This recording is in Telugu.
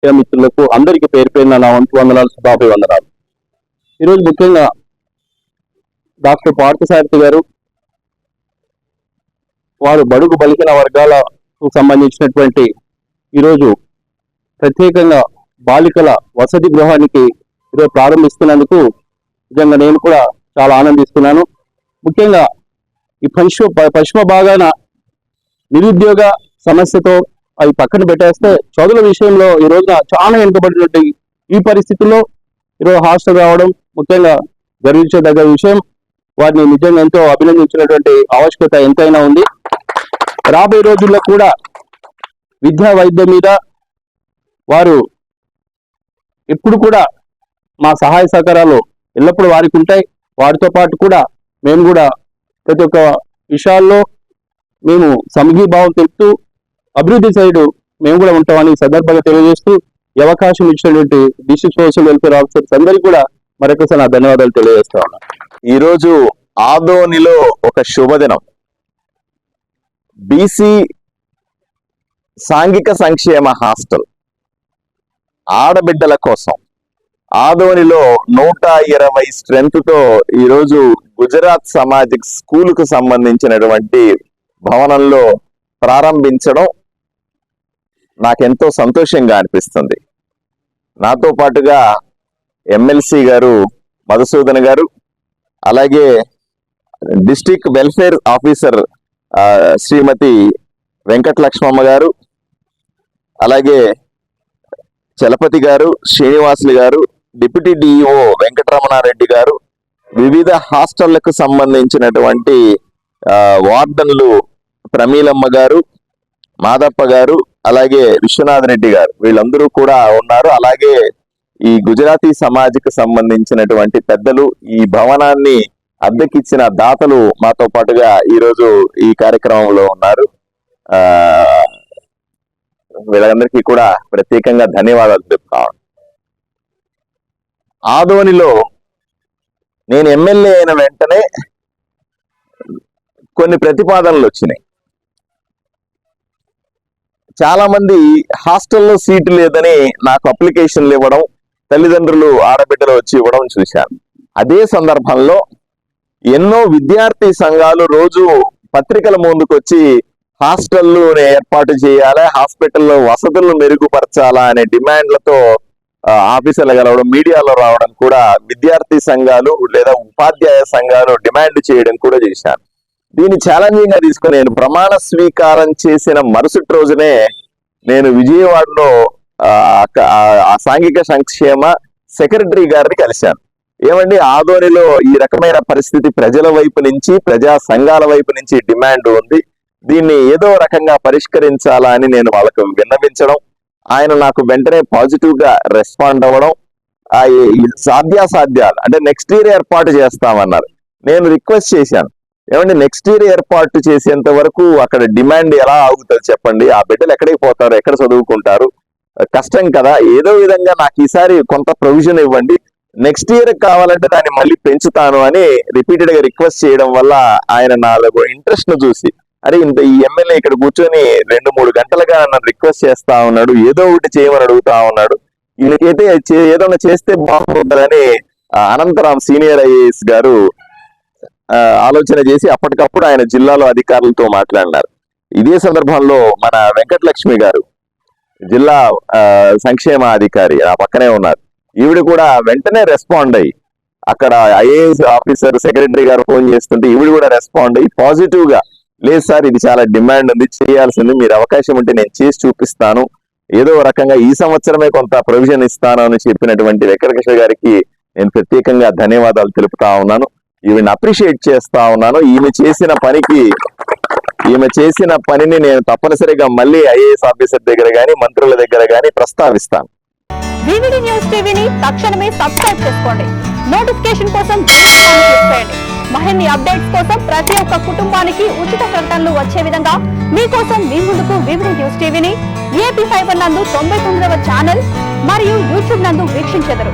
మిత్రులకు అందరికీ పేరు పేరున నా వందనాలు, శుభాభివందనాలు. ఈరోజు ముఖ్యంగా డాక్టర్ పార్థసారథి గారు వారు బడుగు బలికిన వర్గాలకు సంబంధించినటువంటి ఈరోజు ప్రత్యేకంగా బాలికల వసతి గృహానికి ఈరోజు ప్రారంభిస్తున్నందుకు నిజంగా నేను కూడా చాలా ఆనందిస్తున్నాను. ముఖ్యంగా ఈ పశ్చిమ భాగాన నిరుద్యోగ సమస్యతో అవి పక్కన పెట్టేస్తే చదువుల విషయంలో ఈ రోజున చాలా వెనుకబడినట్టు ఈ పరిస్థితుల్లో ఈరోజు హాస్టల్ రావడం ముఖ్యంగా గర్వించదగ్గ విషయం. వారిని నిజంగా ఎంతో అభినందించినటువంటి ఆవశ్యకత ఎంతైనా ఉంది. రాబోయే రోజుల్లో కూడా విద్యా వైద్యం మీద వారు ఎప్పుడు కూడా మా సహాయ సహకారాలు ఎల్లప్పుడూ వారికి ఉంటాయి. వారితో పాటు కూడా మేము కూడా ప్రతి ఒక్క విషయాల్లో మేము సమఘీభావం తెలుపుతూ అభివృద్ధి సైడ్ మేము కూడా ఉంటామని సందర్భంగా తెలియజేస్తూ ఈ అవకాశం ఇచ్చినటువంటి డిస్ట్రిక్ట్ సోషల్ వెల్ఫేర్ ఆఫీసర్స్ అందరికీ కూడా మరొకసారి నా ధన్యవాదాలు తెలియజేస్తా ఉన్నా. ఈరోజు ఆదోనిలో ఒక శుభదినం. బీసీ సాంఘిక సంక్షేమ హాస్టల్ ఆడబిడ్డల కోసం ఆదోనిలో 120 స్ట్రెంత్ తో ఈరోజు గుజరాత్ సమాజిక్ స్కూల్ కు సంబంధించినటువంటి భవనంలో ప్రారంభించడం నాకెంతో సంతోషంగా అనిపిస్తుంది. నాతో పాటుగా ఎమ్మెల్సీ గారు మధుసూదన్ గారు, అలాగే డిస్ట్రిక్ట్ వెల్ఫేర్ ఆఫీసర్ శ్రీమతి వెంకటలక్ష్మమ్మ గారు, అలాగే చలపతి గారు, శ్రీనివాసులు గారు, డిప్యూటీ డిఈఓ వెంకటరమణారెడ్డి గారు, వివిధ హాస్టళ్లకు సంబంధించినటువంటి వార్డన్లు ప్రమీలమ్మ గారు, మాదప్ప గారు, అలాగే విశ్వనాథ్ రెడ్డి గారు, వీళ్ళందరూ కూడా ఉన్నారు. అలాగే ఈ గుజరాతీ సమాజ్కి సంబంధించినటువంటి పెద్దలు, ఈ భవనాన్ని అద్దెకిచ్చిన దాతలు మాతో పాటుగా ఈరోజు ఈ కార్యక్రమంలో ఉన్నారు. వీళ్ళందరికీ కూడా ప్రత్యేకంగా ధన్యవాదాలు చెప్తాను. ఆదోనిలో నేను ఎమ్మెల్యే అయిన వెంటనే కొన్ని ప్రతిపాదనలు వచ్చినాయి. చాలా మంది హాస్టల్లో సీటు లేదని నాకు అప్లికేషన్లు ఇవ్వడం, తల్లిదండ్రులు ఆడబిడ్డలు వచ్చి ఇవ్వడం చూశాను. అదే సందర్భంలో ఎన్నో విద్యార్థి సంఘాలు రోజు పత్రికల ముందుకొచ్చి హాస్టల్లు ఏర్పాటు చేయాలి, హాస్పిటల్లో వసతులను మెరుగుపరచాలా అనే డిమాండ్లతో ఆఫీసర్లు కలవడం, మీడియాలో రావడం కూడా విద్యార్థి సంఘాలు లేదా ఉపాధ్యాయ సంఘాలు డిమాండ్ చేయడం కూడా చేశాను. దీన్ని ఛాలెంజింగ్ గా తీసుకుని నేను ప్రమాణ స్వీకారం చేసిన మరుసటి రోజునే నేను విజయవాడలో ఆ సాంఘిక సంక్షేమ సెక్రటరీ గారిని కలిశాను. ఏమండి, ఆదోనిలో ఈ రకమైన పరిస్థితి ప్రజల వైపు నుంచి, ప్రజా సంఘాల వైపు నుంచి డిమాండ్ ఉంది, దీన్ని ఏదో రకంగా పరిష్కరించాలా అని నేను వాళ్ళకు విన్నవించడం, ఆయన నాకు వెంటనే పాజిటివ్ గా రెస్పాండ్ అవ్వడం, సాధ్యాసాధ్యాలు అంటే నెక్స్ట్ ఇయర్ ఏర్పాటు చేస్తామన్నారు. నేను రిక్వెస్ట్ చేశాను, ఏమంటే నెక్స్ట్ ఇయర్ ఏర్పాటు చేసేంత వరకు అక్కడ డిమాండ్ ఎలా ఆగుతుంది చెప్పండి, ఆ బిడ్డలు ఎక్కడికి పోతారు, ఎక్కడ చదువుకుంటారు, కష్టం కదా, ఏదో విధంగా నాకు ఈసారి కొంత ప్రొవిజన్ ఇవ్వండి, నెక్స్ట్ ఇయర్ కావాలంటే దాన్ని మళ్ళీ పెంచుతాను అని రిపీటెడ్ గా రిక్వెస్ట్ చేయడం వల్ల ఆయన నాలో ఇంట్రెస్ట్ ను చూసి, అరే ఇంత ఈ ఎమ్మెల్యే ఇక్కడ కూర్చొని 2-3 గంటలుగా నన్ను రిక్వెస్ట్ చేస్తా ఉన్నాడు, ఏదో ఒకటి చేయమని అడుగుతా ఉన్నాడు, ఈయనకైతే ఏదైనా చేస్తే బాగుంటుందని అనంతరాం సీనియర్ ఐఏఎస్ గారు ఆలోచన చేసి అప్పటికప్పుడు ఆయన జిల్లాలో అధికారులతో మాట్లాడినారు. ఇదే సందర్భంలో మన వెంకటలక్ష్మి గారు జిల్లా సంక్షేమ అధికారి ఆ పక్కనే ఉన్నారు, ఈవిడ కూడా వెంటనే రెస్పాండ్ అయ్యి అక్కడ ఐఏఎస్ ఆఫీసర్ సెక్రటరీ గారు ఫోన్ చేస్తుంటే ఈవిడ కూడా రెస్పాండ్ అయ్యి పాజిటివ్ గా, లేదు సార్ ఇది చాలా డిమాండ్ ఉంది, చేయాల్సింది, మీరు అవకాశం ఉంటే నేను చేసి చూపిస్తాను, ఏదో రకంగా ఈ సంవత్సరమే కొంత ప్రొవిజన్ ఇస్తాను అని చెప్పినటువంటి వెంకటకృష్ణ గారికి నేను ప్రత్యేకంగా ధన్యవాదాలు తెలుపుతా ఉన్నాను. ఈమెను అప్రిషియేట్ చేస్తా ఉన్నాను. ఈమె చేసిన పనిని నేను తప్పనిసరిగా మళ్ళీ ఐఏఎస్ ఆఫీసర్ దగ్గర గానీ మంత్రుల దగ్గర గానీ ప్రస్తావిస్తాను. వివిడి న్యూస్ టీవీని తక్షణమే సబ్స్క్రైబ్ చేసుకోండి. నోటిఫికేషన్ కోసం మరిన్ని అప్డేట్స్ కోసం ప్రతి ఒక్క కుటుంబానికి ఉచిత ప్రకటనలు వచ్చే విధంగా మీకోసం మీ ముందుకు వివిడి న్యూస్ టీవీని ఏపీ ఫైబర్ నందు 99వ ఛానల్ మరియు యూట్యూబ్ నందు వీక్షించెదరు.